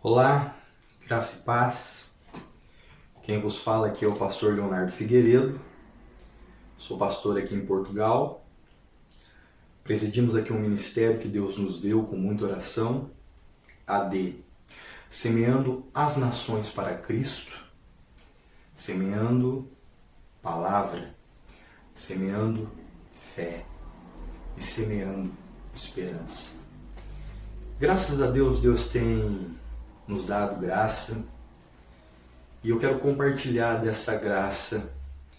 Olá, graça e paz. Quem vos fala aqui é o pastor Leonardo Figueiredo. Sou pastor aqui em Portugal. Presidimos aqui um ministério que Deus nos deu com muita oração, AD, semeando as nações para Cristo, semeando palavra, semeando fé e semeando esperança. Graças a Deus, Deus tem nos dado graça e eu quero compartilhar dessa graça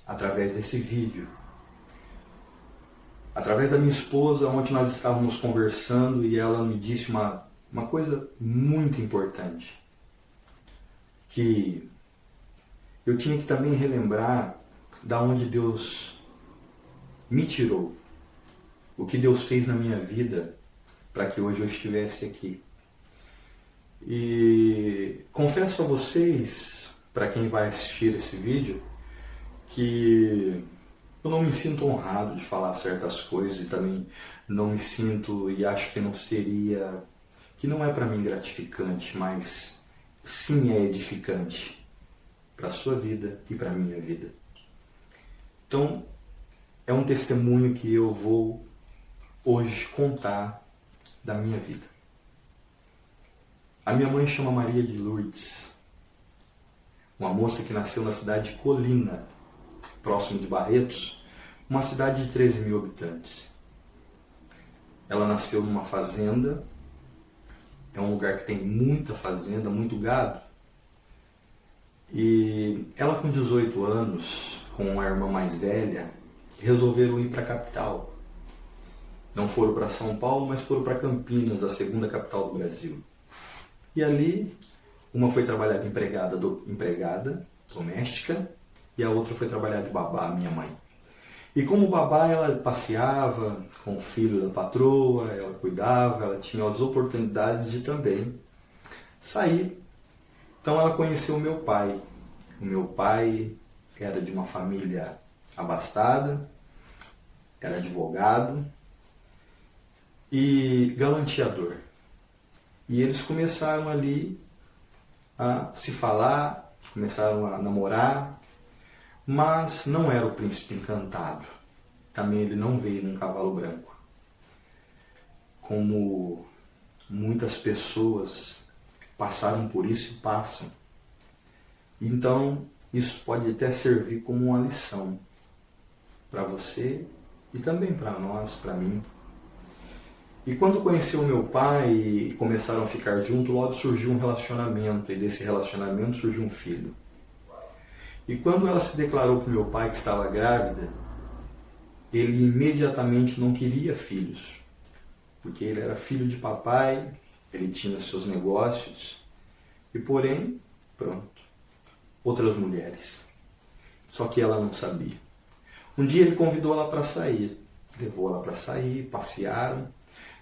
através desse vídeo. Através da minha esposa, ontem nós estávamos conversando e ela me disse uma coisa muito importante, que eu tinha que também relembrar da onde Deus me tirou, o que Deus fez na minha vida para que hoje eu estivesse aqui. E confesso a vocês, para quem vai assistir esse vídeo, que eu não me sinto honrado de falar certas coisas e também não me sinto e acho que não é para mim gratificante, mas sim é edificante para a sua vida e para a minha vida. Então, é um testemunho que eu vou hoje contar da minha vida. A minha mãe chama Maria de Lourdes, uma moça que nasceu na cidade de Colina, próximo de Barretos, uma cidade de 13 mil habitantes. Ela nasceu numa fazenda, é um lugar que tem muita fazenda, muito gado. E ela com 18 anos, com a irmã mais velha, resolveram ir para a capital. Não foram para São Paulo, mas foram para Campinas, a segunda capital do Brasil. E ali, uma foi trabalhar de empregada doméstica, e a outra foi trabalhar de babá, minha mãe. E como babá, ela passeava com o filho da patroa, ela cuidava, ela tinha as oportunidades de também sair. Então ela conheceu o meu pai. O meu pai era de uma família abastada, era advogado e galanteador. E eles começaram ali a se falar, começaram a namorar, mas não era o príncipe encantado. Também ele não veio num cavalo branco. Como muitas pessoas passaram por isso e passam. Então, isso pode até servir como uma lição para você e também para nós, para mim. E quando conheceu meu pai e começaram a ficar juntos, logo surgiu um relacionamento, e desse relacionamento surgiu um filho. E quando ela se declarou para o meu pai que estava grávida, ele imediatamente não queria filhos, porque ele era filho de papai, ele tinha seus negócios, e porém, pronto, outras mulheres. Só que ela não sabia. Um dia ele convidou ela para sair, levou ela para sair, passearam.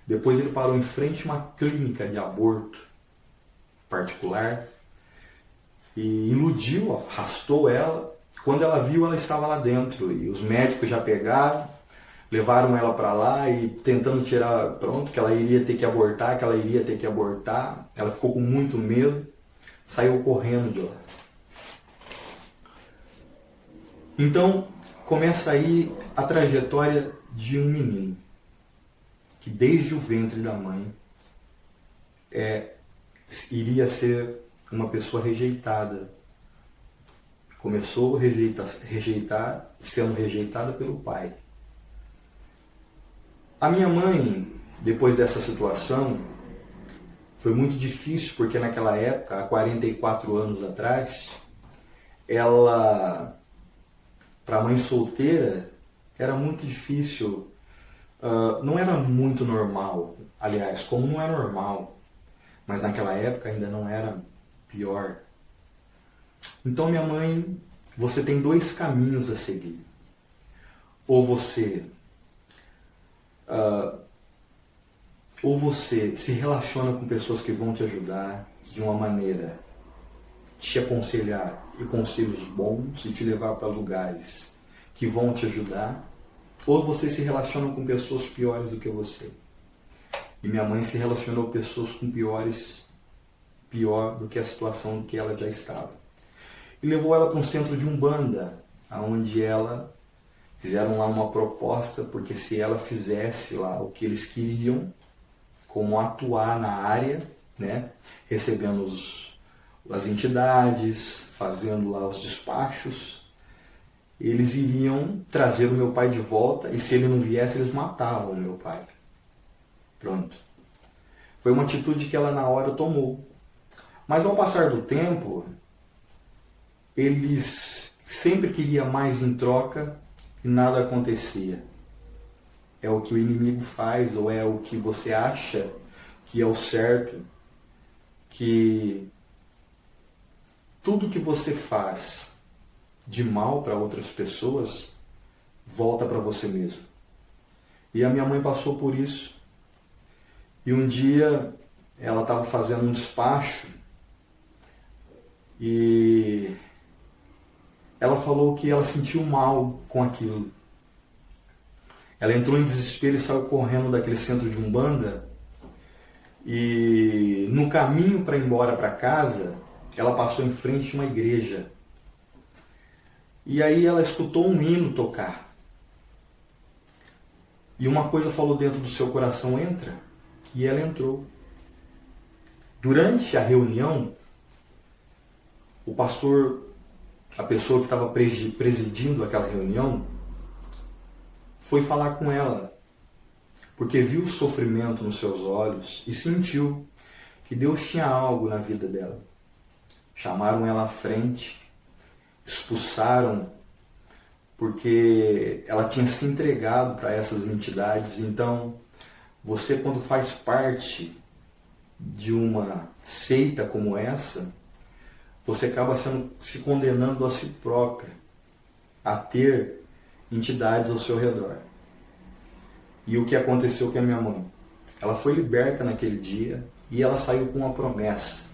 Depois ele parou em frente a uma clínica de aborto particular e iludiu, arrastou ela. Quando ela viu, ela estava lá dentro e os médicos já pegaram, levaram ela para lá e tentando tirar, pronto, que ela iria ter que abortar, Ela ficou com muito medo, saiu correndo de lá. Então, começa aí a trajetória de um menino que desde o ventre da mãe iria ser uma pessoa rejeitada. Começou sendo rejeitada pelo pai. A minha mãe, depois dessa situação, foi muito difícil, porque naquela época, há 44 anos atrás, para a mãe solteira, era muito difícil. Não era muito normal, aliás, como não é normal, mas naquela época ainda não era pior. Então minha mãe, você tem dois caminhos a seguir. Ou você se relaciona com pessoas que vão te ajudar de uma maneira, te aconselhar e conselhos bons e te levar para lugares que vão te ajudar, ou você se relaciona com pessoas piores do que você. E minha mãe se relacionou com pessoas com piores pior do que a situação que ela já estava. E levou ela para um centro de Umbanda, onde fizeram lá uma proposta, porque se ela fizesse lá o que eles queriam, como atuar na área, né, recebendo as entidades, fazendo lá os despachos, eles iriam trazer o meu pai de volta, e se ele não viesse, eles matavam o meu pai. Pronto. Foi uma atitude que ela na hora tomou. Mas ao passar do tempo, eles sempre queriam mais em troca e nada acontecia. É o que o inimigo faz, ou é o que você acha que é o certo, que tudo que você faz de mal para outras pessoas volta para você mesmo. E a minha mãe passou por isso. E um dia ela estava fazendo um despacho e ela falou que ela sentiu mal com aquilo. Ela entrou em desespero e saiu correndo daquele centro de Umbanda, e no caminho para ir embora para casa, ela passou em frente a uma igreja. E aí ela escutou um hino tocar. E uma coisa falou dentro do seu coração: entra. E ela entrou. Durante a reunião, o pastor, a pessoa que estava presidindo aquela reunião, foi falar com ela, porque viu o sofrimento nos seus olhos e sentiu que Deus tinha algo na vida dela. Chamaram ela à frente, expulsaram, porque ela tinha se entregado para essas entidades. Então, você, quando faz parte de uma seita como essa, você acaba se condenando a si própria a ter entidades ao seu redor. E o que aconteceu com a minha mãe? Ela foi liberta naquele dia e ela saiu com uma promessa,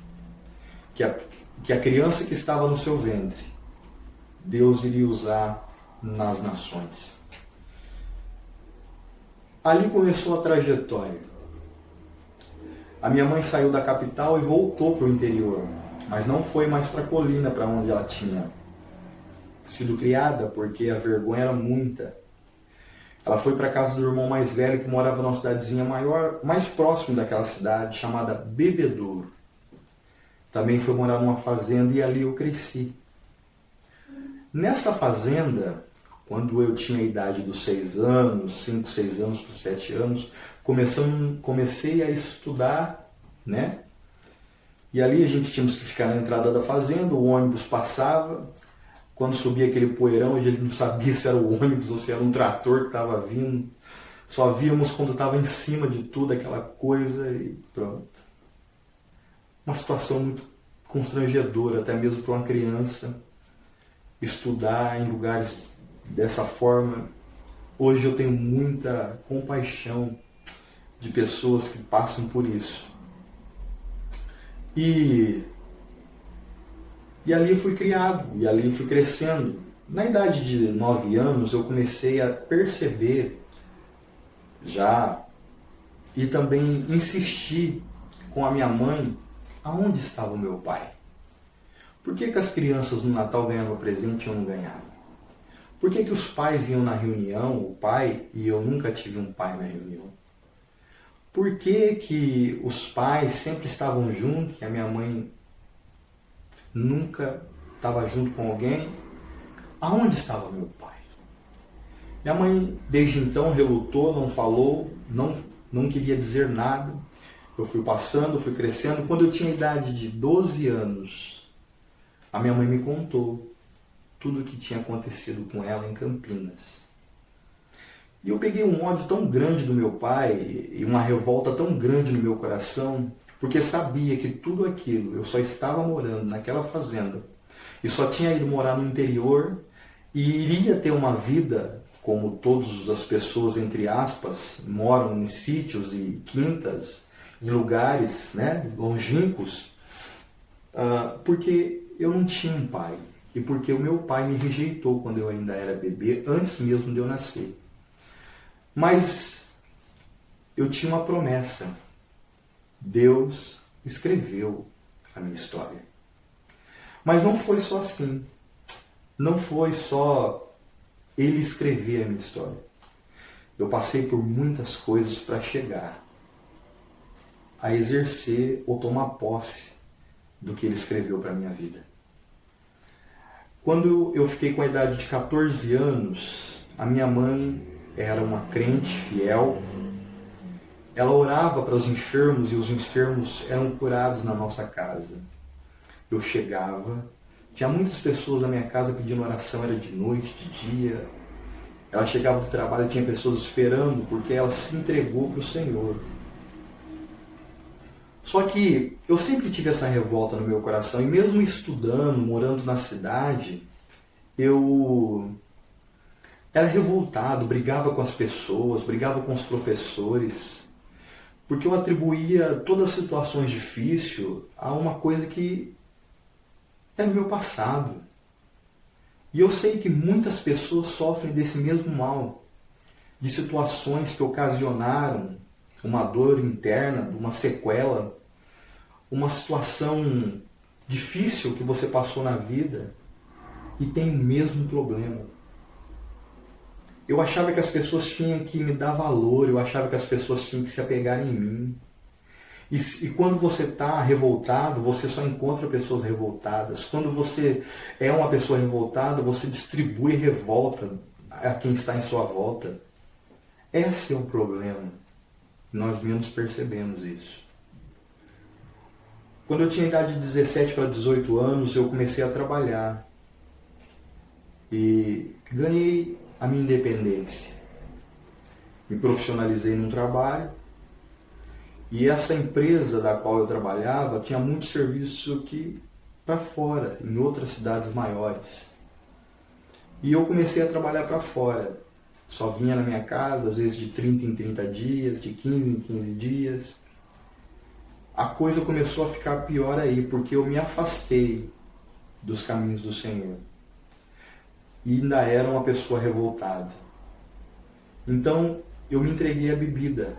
que a criança que estava no seu ventre, Deus iria usar nas nações. Ali começou a trajetória. A minha mãe saiu da capital e voltou para o interior, mas não foi mais para a colina, para onde ela tinha sido criada, porque a vergonha era muita. Ela foi para a casa do irmão mais velho, que morava numa cidadezinha maior, mais próximo daquela cidade, chamada Bebedouro. Também foi morar numa fazenda e ali eu cresci. Nessa fazenda, quando eu tinha a idade dos 6 anos, 5, 6 anos para 7 anos, comecei a estudar, né? E ali a gente tínhamos que ficar na entrada da fazenda, o ônibus passava. Quando subia aquele poeirão, a gente não sabia se era o ônibus ou se era um trator que estava vindo. Só víamos quando estava em cima de tudo, aquela coisa, e pronto. Uma situação muito constrangedora, até mesmo para uma criança estudar em lugares dessa forma. Hoje eu tenho muita compaixão de pessoas que passam por isso. E ali eu fui criado, e ali eu fui crescendo. Na idade de 9 anos eu comecei a perceber já, e também insistir com a minha mãe, aonde estava o meu pai? Por que as crianças no Natal ganhavam presente e eu não ganhava? Por que os pais iam na reunião, o pai, e eu nunca tive um pai na reunião? Por que os pais sempre estavam juntos e a minha mãe nunca estava junto com alguém? Aonde estava meu pai? Minha mãe, desde então, relutou, não falou, não queria dizer nada. Eu fui passando, fui crescendo. Quando eu tinha a idade de 12 anos, a minha mãe me contou tudo o que tinha acontecido com ela em Campinas. E eu peguei um ódio tão grande do meu pai e uma revolta tão grande no meu coração, porque sabia que tudo aquilo, eu só estava morando naquela fazenda e só tinha ido morar no interior e iria ter uma vida como todas as pessoas, entre aspas, moram em sítios e quintas, em lugares, né, longínquos, porque eu não tinha um pai e porque o meu pai me rejeitou quando eu ainda era bebê, antes mesmo de eu nascer. Mas eu tinha uma promessa. Deus escreveu a minha história. Mas não foi só assim. Não foi só ele escrever a minha história. Eu passei por muitas coisas para chegar a exercer ou tomar posse do que ele escreveu para a minha vida. Quando eu fiquei com a idade de 14 anos, a minha mãe era uma crente fiel. Ela orava para os enfermos e os enfermos eram curados na nossa casa. Eu chegava, tinha muitas pessoas na minha casa pedindo oração, era de noite, de dia. Ela chegava do trabalho e tinha pessoas esperando porque ela se entregou para o Senhor. Só que eu sempre tive essa revolta no meu coração, e mesmo estudando, morando na cidade, eu era revoltado, brigava com as pessoas, brigava com os professores, porque eu atribuía todas as situações difíceis a uma coisa que era o meu passado. E eu sei que muitas pessoas sofrem desse mesmo mal, de situações que ocasionaram uma dor interna, uma sequela, uma situação difícil que você passou na vida e tem o mesmo problema. Eu achava que as pessoas tinham que me dar valor, eu achava que as pessoas tinham que se apegar em mim. E quando você está revoltado, você só encontra pessoas revoltadas. Quando você é uma pessoa revoltada, você distribui revolta a quem está em sua volta. Esse é o problema. Nós menos percebemos isso. Quando eu tinha idade de 17 para 18 anos, eu comecei a trabalhar. E ganhei a minha independência. Me profissionalizei num trabalho. E essa empresa da qual eu trabalhava tinha muito serviço aqui para fora, em outras cidades maiores. E eu comecei a trabalhar para fora. Só vinha na minha casa, às vezes de 30 em 30 dias, de 15 em 15 dias. A coisa começou a ficar pior aí, porque eu me afastei dos caminhos do Senhor. E ainda era uma pessoa revoltada. Então, eu me entreguei à bebida.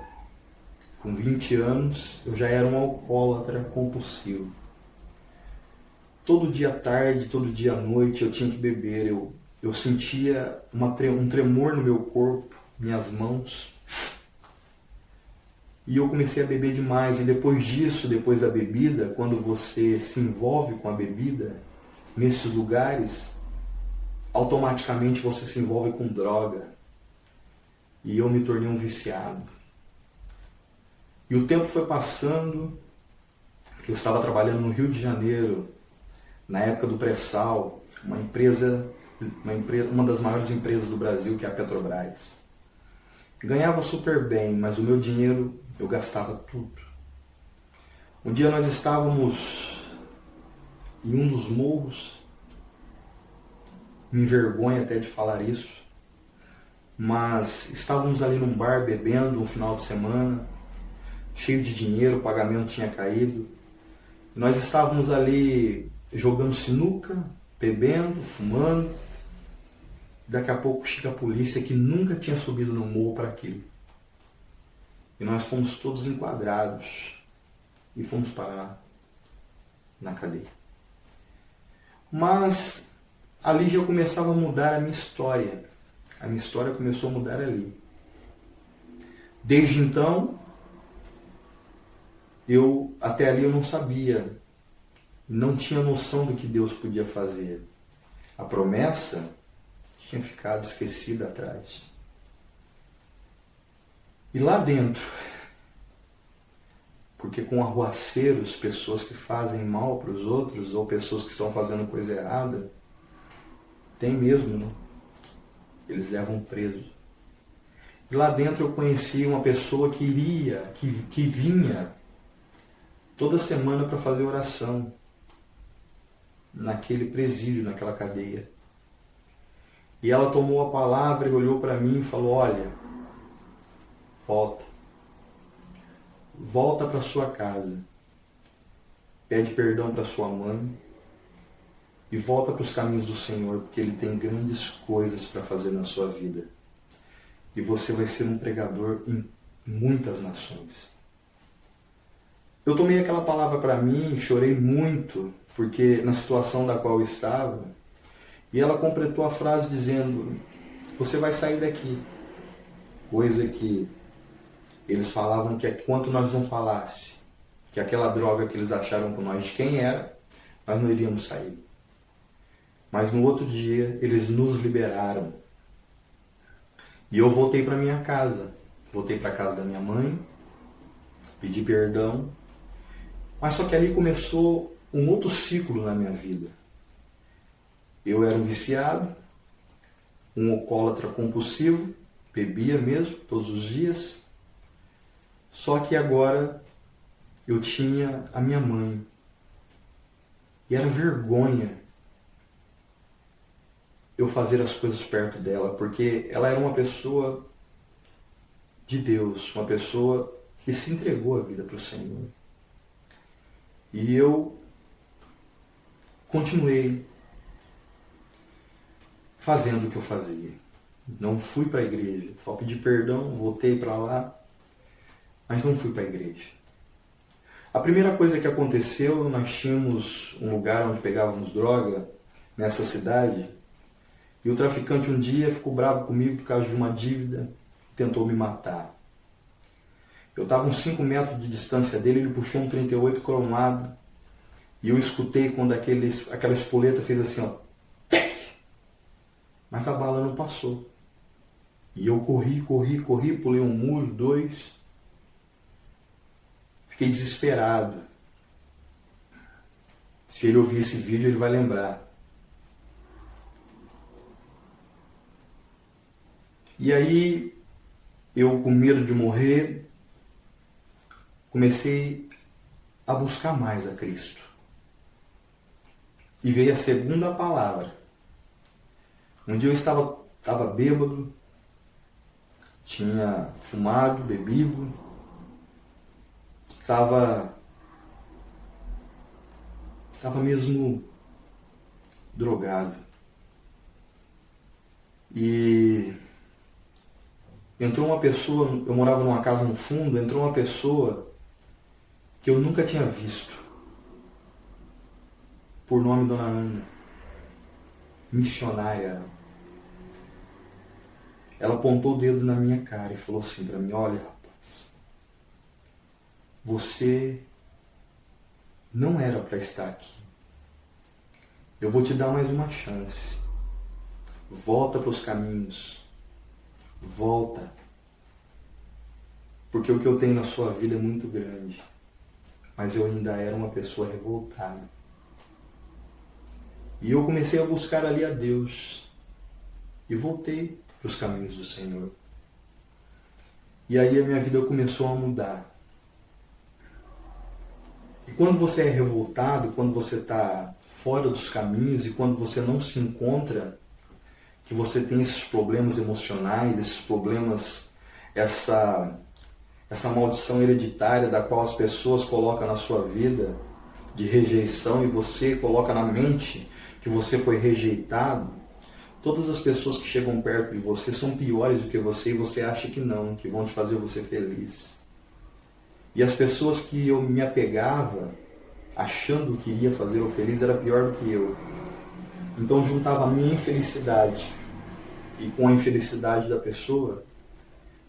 Com 20 anos, eu já era um alcoólatra compulsivo. Todo dia à tarde, todo dia à noite, eu tinha que beber. Eu sentia um tremor no meu corpo, minhas mãos. E eu comecei a beber demais. E depois disso, depois da bebida, quando você se envolve com a bebida, nesses lugares, automaticamente você se envolve com droga. E eu me tornei um viciado. E o tempo foi passando. Eu estava trabalhando no Rio de Janeiro, na época do pré-sal, uma das maiores empresas do Brasil, que é a Petrobras. Ganhava super bem, mas o meu dinheiro eu gastava tudo. Um dia nós estávamos em um dos morros, me envergonho até de falar isso, mas estávamos ali num bar bebendo um final de semana, cheio de dinheiro, o pagamento tinha caído. Nós estávamos ali jogando sinuca, bebendo, fumando. Daqui a pouco chega a polícia, que nunca tinha subido no morro para aquilo. E nós fomos todos enquadrados e fomos parar na cadeia. Mas ali já começava a mudar a minha história. A minha história começou a mudar ali. Desde então, até ali eu não sabia, não tinha noção do que Deus podia fazer. A promessa tinha ficado esquecida atrás. E lá dentro, porque com arruaceiros, pessoas que fazem mal para os outros, ou pessoas que estão fazendo coisa errada, tem mesmo, né? Eles levam preso. E lá dentro eu conheci uma pessoa que vinha toda semana para fazer oração naquele presídio, naquela cadeia. E ela tomou a palavra e olhou para mim e falou: olha, volta para sua casa, pede perdão para sua mãe e volta para os caminhos do Senhor, porque Ele tem grandes coisas para fazer na sua vida. E você vai ser um pregador em muitas nações. Eu tomei aquela palavra para mim, chorei muito, porque na situação da qual eu estava, e ela completou a frase dizendo: você vai sair daqui. Coisa que eles falavam que enquanto nós não falasse que aquela droga que eles acharam com nós de quem era, nós não iríamos sair. Mas no outro dia eles nos liberaram. E eu voltei para minha casa. Voltei para a casa da minha mãe, pedi perdão. Mas só que ali começou um outro ciclo na minha vida. Eu era um viciado, um alcoólatra compulsivo, bebia mesmo, todos os dias. Só que agora eu tinha a minha mãe. E era vergonha eu fazer as coisas perto dela, porque ela era uma pessoa de Deus, uma pessoa que se entregou a vida para o Senhor. E eu continuei fazendo o que eu fazia. Não fui para a igreja, só pedi perdão, voltei para lá, mas não fui para a igreja. A primeira coisa que aconteceu, nós tínhamos um lugar onde pegávamos droga nessa cidade, e o traficante um dia ficou bravo comigo por causa de uma dívida e tentou me matar. Eu estava a uns 5 metros de distância dele, ele puxou um 38 cromado e eu escutei quando aquela espoleta fez assim, ó, tec! Mas a bala não passou. E eu corri, pulei um muro, 2. Fiquei desesperado. Se ele ouvir esse vídeo, ele vai lembrar. E aí, eu com medo de morrer, comecei a buscar mais a Cristo. E veio a segunda palavra. Um dia eu estava bêbado, tinha fumado, bebido, estava mesmo drogado. E entrou uma pessoa, eu morava numa casa no fundo, entrou uma pessoa que eu nunca tinha visto, por nome Dona Ana, missionária. Ela apontou o dedo na minha cara e falou assim para mim: olha, rapaz, você não era para estar aqui. Eu vou te dar mais uma chance. Volta para os caminhos. Volta. Porque o que eu tenho na sua vida é muito grande. Mas eu ainda era uma pessoa revoltada. E eu comecei a buscar ali a Deus. E voltei para os caminhos do Senhor. E aí a minha vida começou a mudar. E quando você é revoltado, quando você está fora dos caminhos e quando você não se encontra, que você tem esses problemas emocionais, esses problemas, essa maldição hereditária da qual as pessoas colocam na sua vida, de rejeição, e você coloca na mente que você foi rejeitado, todas as pessoas que chegam perto de você são piores do que você e você acha que não, que vão te fazer você feliz. E as pessoas que eu me apegava, achando que iria fazer eu feliz, era pior do que eu. Então juntava a minha infelicidade e com a infelicidade da pessoa,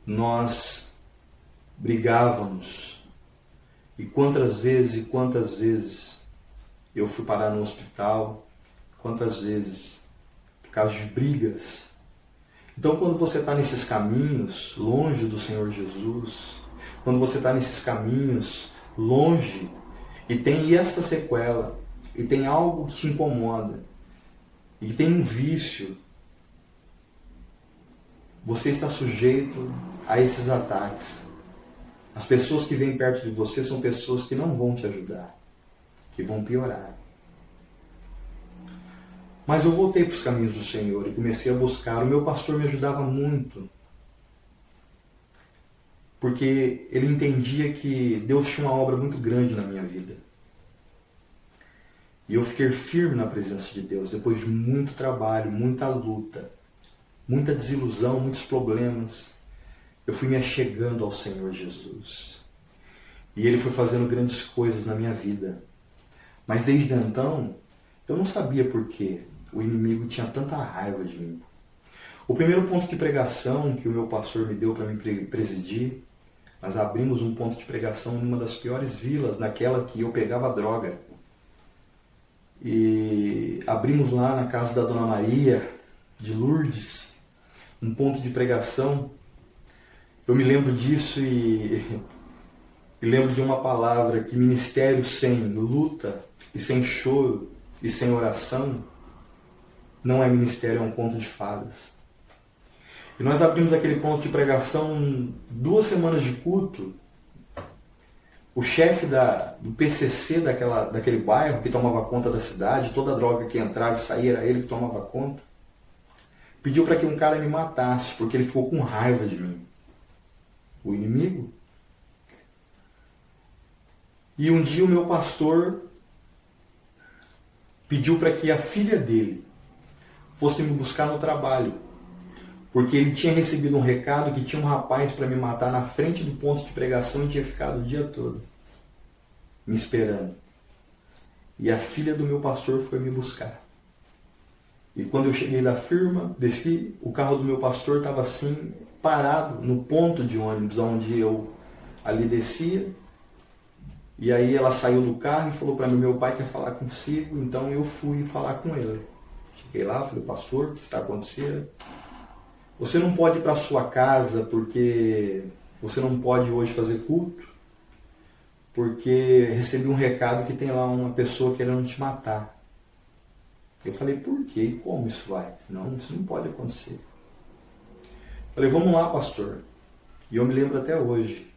nós brigávamos. E quantas vezes eu fui parar no hospital, quantas vezes, por causa de brigas. Então quando você está nesses caminhos, longe do Senhor Jesus, quando você está nesses caminhos, longe, e tem esta sequela, e tem algo que te incomoda, e que tem um vício, você está sujeito a esses ataques. As pessoas que vêm perto de você são pessoas que não vão te ajudar, que vão piorar. Mas eu voltei para os caminhos do Senhor e comecei a buscar. O meu pastor me ajudava muito, porque ele entendia que Deus tinha uma obra muito grande na minha vida. E eu fiquei firme na presença de Deus, depois de muito trabalho, muita luta, muita desilusão, muitos problemas. Eu fui me achegando ao Senhor Jesus. E ele foi fazendo grandes coisas na minha vida. Mas desde então, eu não sabia por que o inimigo tinha tanta raiva de mim. O primeiro ponto de pregação que o meu pastor me deu para me presidir, nós abrimos um ponto de pregação numa das piores vilas, naquela que eu pegava droga. E abrimos lá na casa da Dona Maria, de Lourdes, um ponto de pregação. Eu me lembro disso e lembro de uma palavra, que ministério sem luta e sem choro e sem oração não é ministério, é um conto de fadas. E nós abrimos aquele ponto de pregação 2 semanas de culto. O chefe do PCC daquele bairro, que tomava conta da cidade, toda a droga que entrava e saía era ele que tomava conta, pediu para que um cara me matasse, porque ele ficou com raiva de mim. O inimigo. E um dia o meu pastor pediu para que a filha dele fosse me buscar no trabalho, porque ele tinha recebido um recado que tinha um rapaz para me matar na frente do ponto de pregação e tinha ficado o dia todo me esperando. E a filha do meu pastor foi me buscar. E quando eu cheguei da firma, desci, o carro do meu pastor estava assim, parado no ponto de ônibus onde eu ali descia. E aí ela saiu do carro e falou para mim: meu pai quer falar consigo. Então eu fui falar com ele. Cheguei lá, falei: pastor, o que está acontecendo? Você não pode ir para sua casa porque você não pode hoje fazer culto, porque recebi um recado que tem lá uma pessoa querendo te matar. Eu falei: por quê? E como isso vai? Não, isso não pode acontecer. Falei: vamos lá, pastor. E eu me lembro até hoje.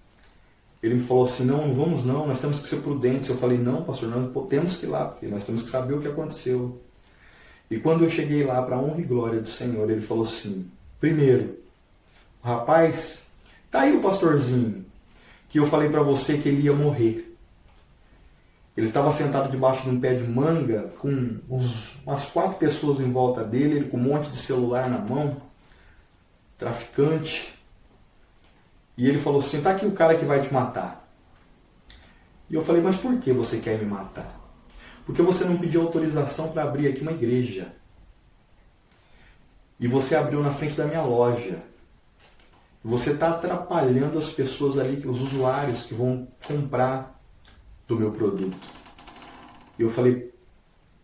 Ele me falou assim: não vamos não, nós temos que ser prudentes. Eu falei: não, pastor, nós temos que ir lá, porque nós temos que saber o que aconteceu. E quando eu cheguei lá, para a honra e glória do Senhor, ele falou assim: primeiro, o rapaz, tá aí o pastorzinho, que eu falei para você que ele ia morrer. Ele estava sentado debaixo de um pé de manga, com umas 4 pessoas em volta dele, ele com um monte de celular na mão, traficante. E ele falou assim: tá aqui o cara que vai te matar. E eu falei: mas por que você quer me matar? Porque você não pediu autorização para abrir aqui uma igreja. E você abriu na frente da minha loja. Você está atrapalhando as pessoas ali, os usuários que vão comprar do meu produto. E eu falei: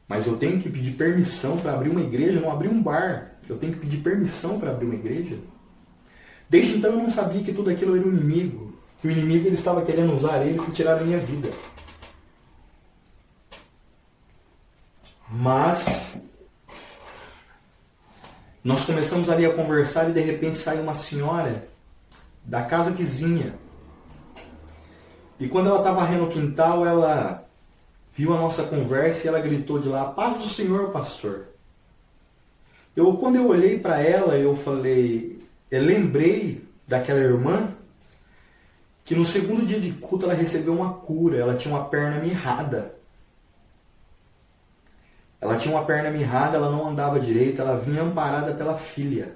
mas eu tenho que pedir permissão para abrir uma igreja, não abrir um bar. Eu tenho que pedir permissão para abrir uma igreja? Desde então eu não sabia que tudo aquilo era um inimigo. Que o inimigo ele estava querendo usar ele para tirar a minha vida. Mas nós começamos ali a conversar e de repente saiu uma senhora da casa vizinha. E quando ela estava varrendo o quintal, ela viu a nossa conversa e ela gritou de lá: paz do Senhor, pastor. Quando eu olhei para ela, eu falei, eu lembrei daquela irmã que no segundo dia de culto ela recebeu uma cura. Ela tinha uma perna mirrada. Ela tinha uma perna mirrada, ela não andava direito, ela vinha amparada pela filha.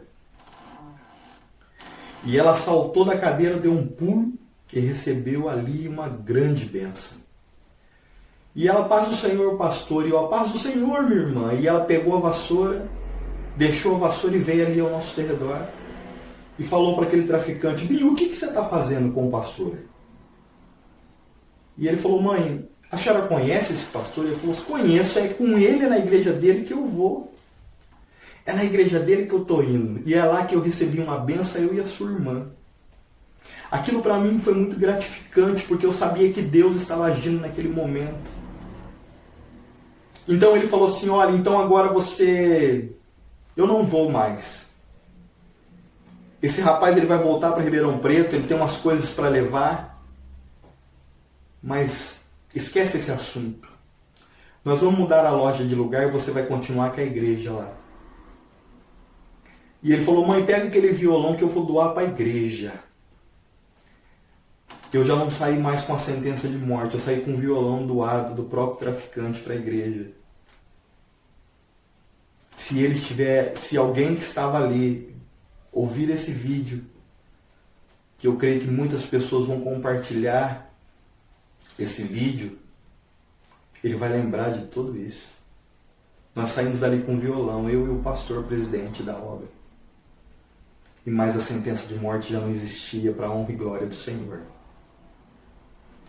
E ela saltou da cadeira, deu um pulo e recebeu ali uma grande bênção. E ela: paz do Senhor, pastor. E eu: a paz do Senhor, minha irmã. E ela pegou a vassoura, deixou a vassoura e veio ali ao nosso redor. E falou para aquele traficante: Binho, o que você está fazendo com o pastor? E ele falou: mãe, a senhora conhece esse pastor? Ele falou: conheço, é com ele, é na igreja dele que eu vou. É na igreja dele que eu estou indo. E é lá que eu recebi uma benção, eu e a sua irmã. Aquilo para mim foi muito gratificante, porque eu sabia que Deus estava agindo naquele momento. Então ele falou assim: olha, então agora eu não vou mais. Esse rapaz ele vai voltar para Ribeirão Preto, ele tem umas coisas para levar. Mas esquece esse assunto. Nós vamos mudar a loja de lugar e você vai continuar com a igreja lá. E ele falou: mãe, pega aquele violão que eu vou doar para a igreja. Eu já não saí mais com a sentença de morte, eu saí com o violão doado do próprio traficante para a igreja. Se alguém que estava ali ouvir esse vídeo, que eu creio que muitas pessoas vão compartilhar, esse vídeo, ele vai lembrar de tudo isso. Nós saímos dali com um violão, eu e o pastor presidente da obra. E mais a sentença de morte já não existia, para a honra e glória do Senhor.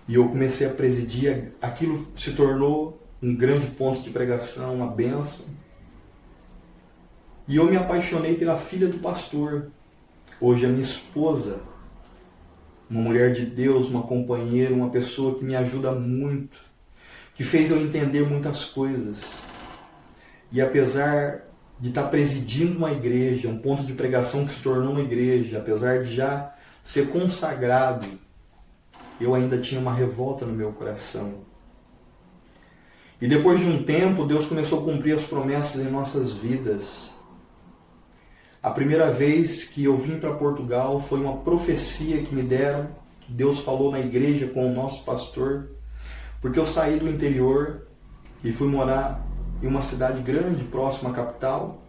E eu comecei a presidir, aquilo se tornou um grande ponto de pregação, uma bênção. E eu me apaixonei pela filha do pastor, hoje a minha esposa, uma mulher de Deus, uma companheira, uma pessoa que me ajuda muito, que fez eu entender muitas coisas. E apesar de estar presidindo uma igreja, um ponto de pregação que se tornou uma igreja, apesar de já ser consagrado, eu ainda tinha uma revolta no meu coração. E depois de um tempo, Deus começou a cumprir as promessas em nossas vidas. A primeira vez que eu vim para Portugal foi uma profecia que me deram, que Deus falou na igreja com o nosso pastor, porque eu saí do interior e fui morar em uma cidade grande, próxima à capital,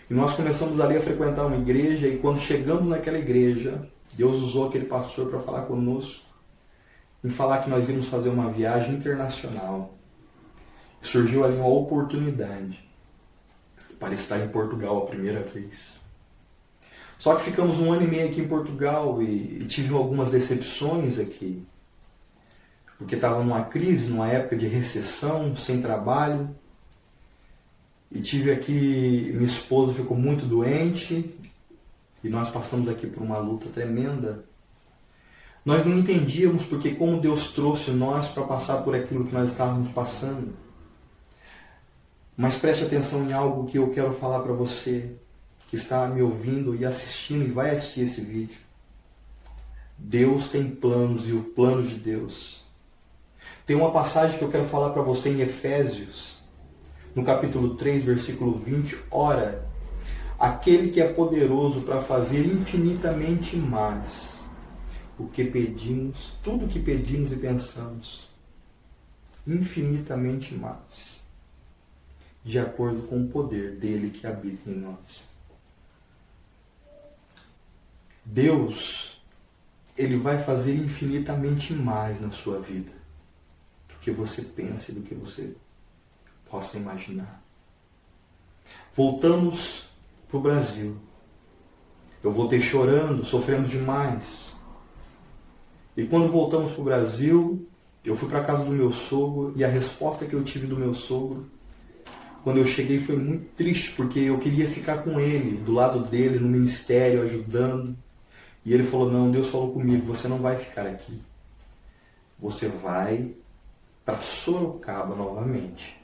e nós começamos ali a frequentar uma igreja, e quando chegamos naquela igreja, Deus usou aquele pastor para falar conosco, em falar que nós íamos fazer uma viagem internacional. Surgiu ali uma oportunidade para estar em Portugal a primeira vez. Só que ficamos 1 ano e meio aqui em Portugal e tive algumas decepções aqui, porque estava numa crise, numa época de recessão, sem trabalho. E tive aqui, minha esposa ficou muito doente e nós passamos aqui por uma luta tremenda. Nós não entendíamos porque como Deus trouxe nós para passar por aquilo que nós estávamos passando. Mas preste atenção em algo que eu quero falar para você que está me ouvindo e assistindo e vai assistir esse vídeo. Deus tem planos e o plano de Deus. Tem uma passagem que eu quero falar para você em Efésios, no capítulo 3, versículo 20. Ora, aquele que é poderoso para fazer infinitamente mais o que pedimos, tudo o que pedimos e pensamos, infinitamente mais, de acordo com o poder dele que habita em nós. Deus, ele vai fazer infinitamente mais na sua vida do que você pensa e do que você possa imaginar. Voltamos para o Brasil. Eu voltei chorando, sofremos demais. E quando voltamos para o Brasil, eu fui para a casa do meu sogro e a resposta que eu tive do meu sogro, quando eu cheguei, foi muito triste, porque eu queria ficar com ele, do lado dele, no ministério, ajudando. E ele falou, não, Deus falou comigo, você não vai ficar aqui. Você vai para Sorocaba novamente.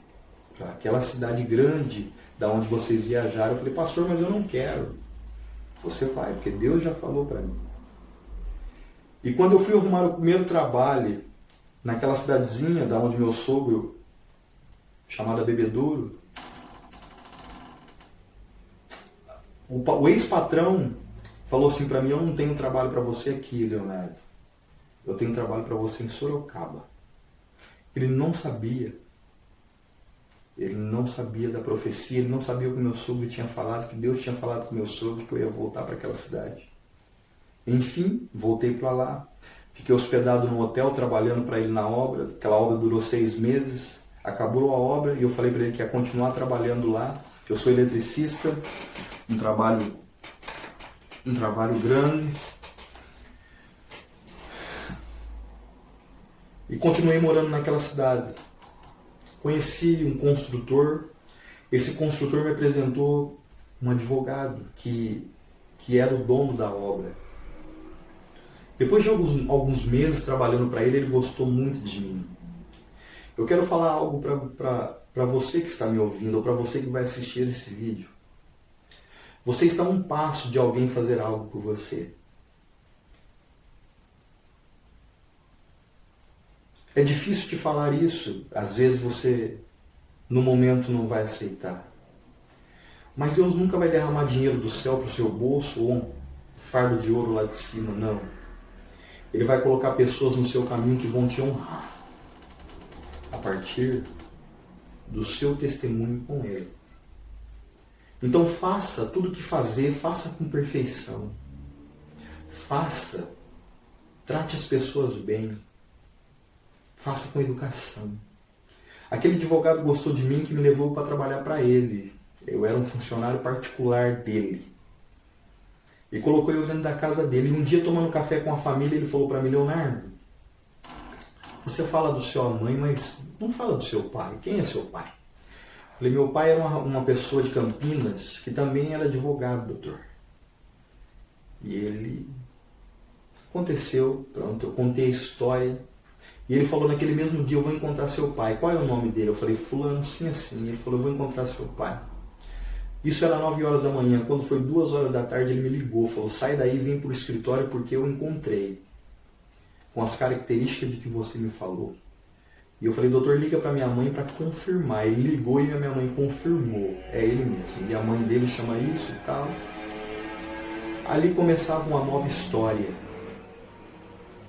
Para aquela cidade grande da onde vocês viajaram. Eu falei, pastor, mas eu não quero. Você vai, porque Deus já falou para mim. E quando eu fui arrumar o primeiro trabalho, naquela cidadezinha da onde meu sogro, chamada Bebedouro, o ex-patrão falou assim para mim, eu não tenho trabalho para você aqui, Leonardo. Eu tenho trabalho para você em Sorocaba. Ele não sabia. Ele não sabia da profecia, ele não sabia o que meu sogro tinha falado, que Deus tinha falado com meu sogro que eu ia voltar para aquela cidade. Enfim, voltei para lá. Fiquei hospedado no hotel, trabalhando para ele na obra. Aquela obra durou 6 meses. Acabou a obra e eu falei para ele que ia continuar trabalhando lá. Eu sou eletricista, um trabalho grande. E continuei morando naquela cidade. Conheci um construtor. Esse construtor me apresentou um advogado que era o dono da obra. Depois de alguns meses trabalhando para ele, ele gostou muito de mim. Eu quero falar algo para você que está me ouvindo, ou para você que vai assistir esse vídeo. Você está a um passo de alguém fazer algo por você. É difícil de falar isso. Às vezes você, no momento, não vai aceitar. Mas Deus nunca vai derramar dinheiro do céu para o seu bolso ou um fardo de ouro lá de cima, não. Ele vai colocar pessoas no seu caminho que vão te honrar a partir do seu testemunho com Ele. Então faça tudo o que fazer, faça com perfeição. Faça, trate as pessoas bem. faça com educação. Aquele advogado gostou de mim que me levou para trabalhar para ele. Eu era um funcionário particular dele. E colocou eu dentro da casa dele. E um dia, tomando café com a família, ele falou para mim: Leonardo, você fala do sua mãe, mas não fala do seu pai. Quem é seu pai? Eu falei: meu pai era uma pessoa de Campinas que também era advogado, doutor. E ele... Aconteceu, pronto, eu contei a história. E ele falou: naquele mesmo dia eu vou encontrar seu pai. Qual é o nome dele? Eu falei: fulano, sim, assim. Ele falou: eu vou encontrar seu pai. Isso era 9 horas da manhã. Quando foi 2 horas da tarde, ele me ligou. Falou: sai daí e vem para o escritório porque eu encontrei com as características de que você me falou. E eu falei: doutor, liga para minha mãe para confirmar. Ele ligou e a minha mãe confirmou. É ele mesmo. E a mãe dele chama isso e tal. Ali começava uma nova história,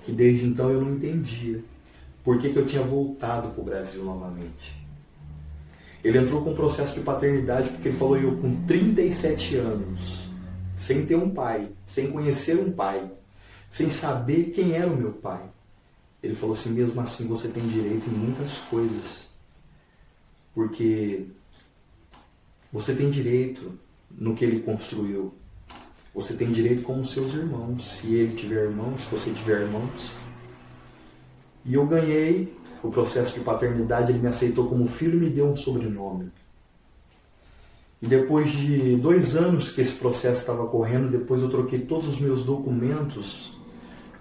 que desde então eu não entendia. Por que eu tinha voltado para o Brasil novamente? Ele entrou com um processo de paternidade porque ele falou: eu com 37 anos, sem ter um pai, sem conhecer um pai, sem saber quem era o meu pai. Ele falou assim: mesmo assim você tem direito em muitas coisas. Porque você tem direito no que ele construiu. Você tem direito como seus irmãos, se ele tiver irmãos, se você tiver irmãos. E eu ganhei o processo de paternidade, ele me aceitou como filho e me deu um sobrenome. E depois de 2 anos que esse processo estava correndo, depois eu troquei todos os meus documentos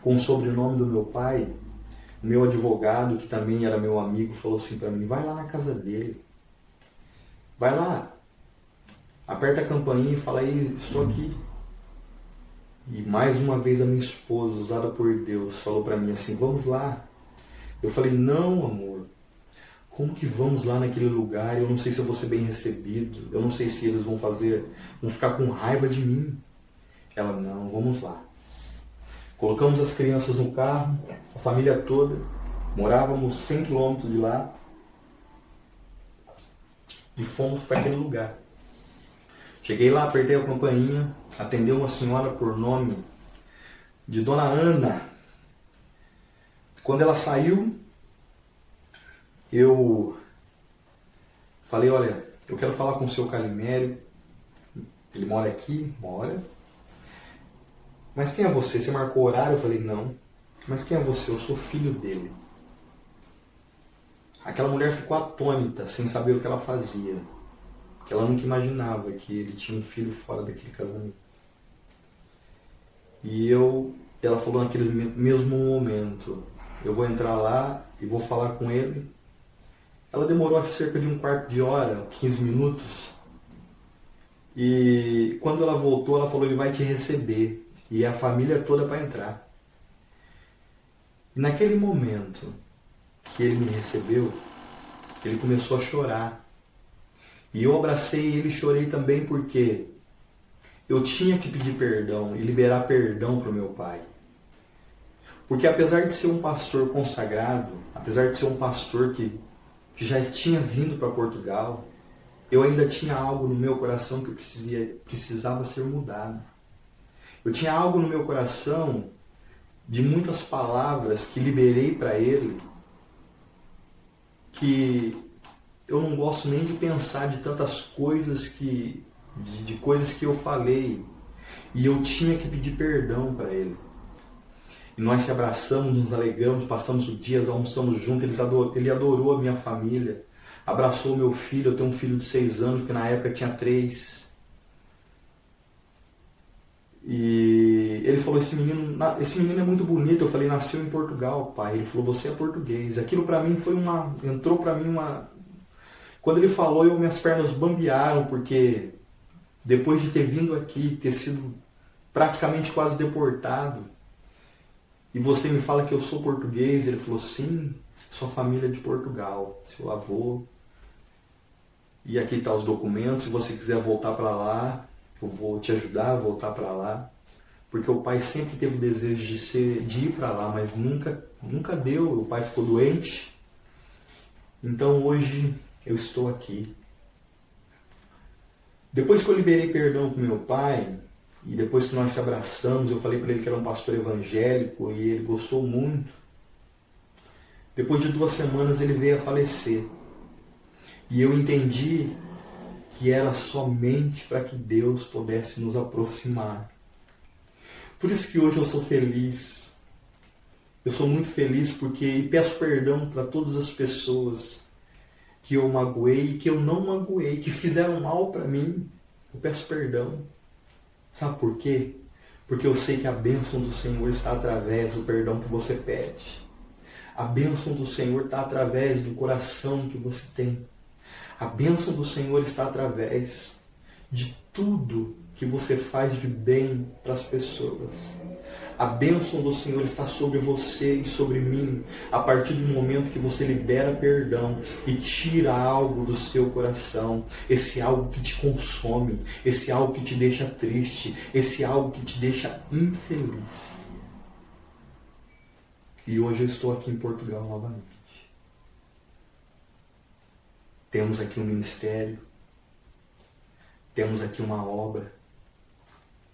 com o sobrenome do meu pai. O meu advogado, que também era meu amigo, falou assim para mim: vai lá na casa dele. Vai lá, aperta a campainha e fala: aí, estou aqui. E mais uma vez a minha esposa, usada por Deus, falou para mim assim: vamos lá. Eu falei: não, amor, como que vamos lá naquele lugar? Eu não sei se eu vou ser bem recebido, eu não sei se eles vão ficar com raiva de mim. Ela: não, vamos lá. Colocamos as crianças no carro, a família toda, morávamos 100 quilômetros de lá e fomos para aquele lugar. Cheguei lá, apertei a campainha, atendeu uma senhora por nome de Dona Ana. Quando ela saiu, eu falei: olha, eu quero falar com o seu Calimério. Ele mora aqui? Mora. Mas quem é você? Você marcou horário? Eu falei: não. Mas quem é você? Eu sou filho dele. Aquela mulher ficou atônita, sem saber o que ela fazia. Porque ela nunca imaginava que ele tinha um filho fora daquele casamento. E ela falou naquele mesmo momento: eu vou entrar lá e vou falar com ele. Ela demorou cerca de um quarto de hora, 15 minutos. E quando ela voltou, ela falou: ele vai te receber. E a família toda para entrar. E naquele momento que ele me recebeu, ele começou a chorar. E eu abracei ele e chorei também, porque eu tinha que pedir perdão e liberar perdão para o meu pai. Porque apesar de ser um pastor consagrado, apesar de ser um pastor que já tinha vindo para Portugal, eu ainda tinha algo no meu coração que precisava ser mudado. Eu tinha algo no meu coração de muitas palavras que liberei para ele, que eu não gosto nem de pensar de tantas coisas de coisas que eu falei, e eu tinha que pedir perdão para ele. E nós se abraçamos, nos alegramos, passamos o dia, almoçamos juntos, ele adorou a minha família, abraçou o meu filho. Eu tenho um filho de 6 anos, que na época tinha 3. E ele falou: esse menino é muito bonito. Eu falei: nasceu em Portugal, pai. Ele falou: você é português. Aquilo para mim entrou para mim uma... Quando ele falou, minhas pernas bambearam, porque depois de ter vindo aqui, ter sido praticamente quase deportado, e você me fala que eu sou português. Ele falou: sim, sua família é de Portugal, seu avô. E aqui estão os documentos, se você quiser voltar para lá, eu vou te ajudar a voltar para lá. Porque o pai sempre teve o desejo de ir para lá, mas nunca deu. O pai ficou doente. Então hoje eu estou aqui. Depois que eu liberei perdão para meu pai, e depois que nós se abraçamos, eu falei para ele que era um pastor evangélico, e ele gostou muito. Depois de 2 semanas ele veio a falecer. E eu entendi que era somente para que Deus pudesse nos aproximar. Por isso que hoje eu sou feliz. Eu sou muito feliz e peço perdão para todas as pessoas que eu magoei e que eu não magoei, que fizeram mal para mim. Eu peço perdão. Sabe por quê? Porque eu sei que a bênção do Senhor está através do perdão que você pede. A bênção do Senhor está através do coração que você tem. A bênção do Senhor está através de tudo que você faz de bem para as pessoas. A bênção do Senhor está sobre você e sobre mim a partir do momento que você libera perdão e tira algo do seu coração, esse algo que te consome, esse algo que te deixa triste, esse algo que te deixa infeliz. E hoje eu estou aqui em Portugal novamente. Temos aqui um ministério, temos aqui uma obra,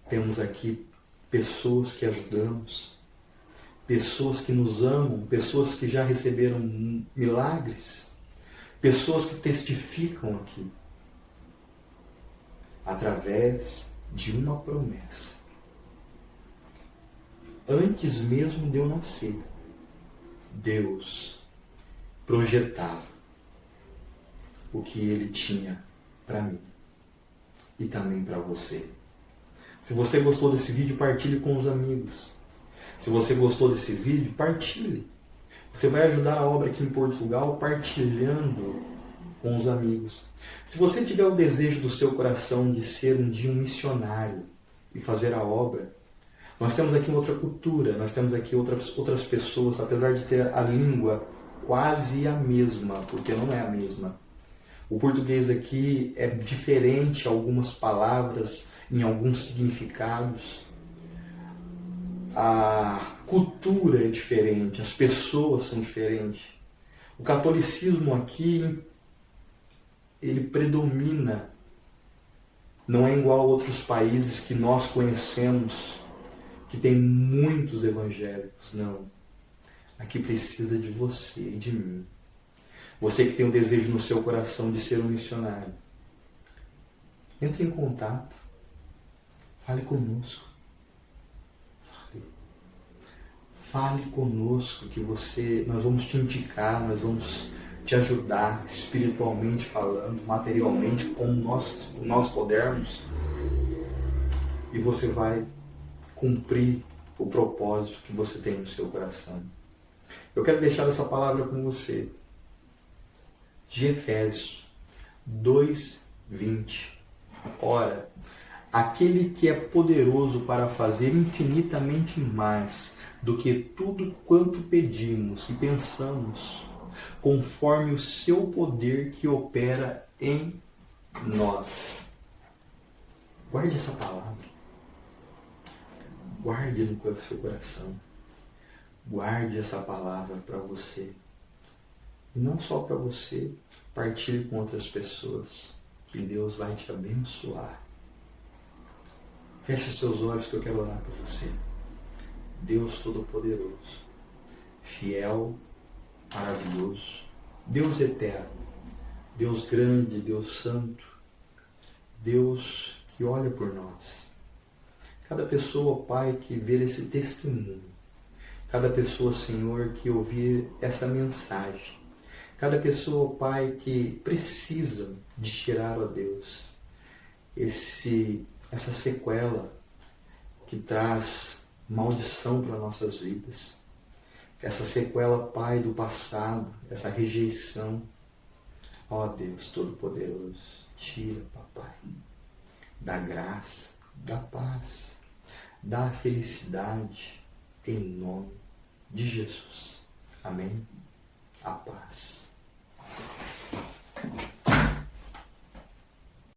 temos aqui pessoas que ajudamos, pessoas que nos amam, pessoas que já receberam milagres, pessoas que testificam aqui, através de uma promessa. Antes mesmo de eu nascer, Deus projetava o que Ele tinha para mim e também para você. Se você gostou desse vídeo, partilhe com os amigos. Se você gostou desse vídeo, partilhe. Você vai ajudar a obra aqui em Portugal partilhando com os amigos. Se você tiver o desejo do seu coração de ser um dia um missionário e fazer a obra, nós temos aqui outra cultura, nós temos aqui outras pessoas, apesar de ter a língua quase a mesma, porque não é a mesma. O português aqui é diferente, algumas palavras, em alguns significados. A cultura é diferente, as pessoas são diferentes. O catolicismo aqui, ele predomina. Não é igual a outros países que nós conhecemos, que tem muitos evangélicos. Não. Aqui precisa de você e de mim. Você que tem o desejo no seu coração de ser um missionário, entre em contato. Fale conosco. Fale conosco que nós vamos te indicar, nós vamos te ajudar espiritualmente falando, materialmente, como nós pudermos. E você vai cumprir o propósito que você tem no seu coração. Eu quero deixar essa palavra com você. De Efésios 2:20. Ora, aquele que é poderoso para fazer infinitamente mais do que tudo quanto pedimos e pensamos, conforme o seu poder que opera em nós. Guarde essa palavra. Guarde no seu coração. Guarde essa palavra para você. E não só para você, partilhe com outras pessoas, que Deus vai te abençoar. Feche os seus olhos que eu quero orar por você. Deus Todo-Poderoso, fiel, maravilhoso, Deus eterno, Deus grande, Deus santo, Deus que olha por nós. Cada pessoa, Pai, que ver esse testemunho, cada pessoa, Senhor, que ouvir essa mensagem, cada pessoa, Pai, que precisa de tirar, ó Deus, essa sequela que traz maldição para nossas vidas. Essa sequela, Pai, do passado, essa rejeição. Ó Deus Todo-Poderoso, tira, Papai, da graça, da paz, da felicidade, em nome de Jesus. Amém? A paz.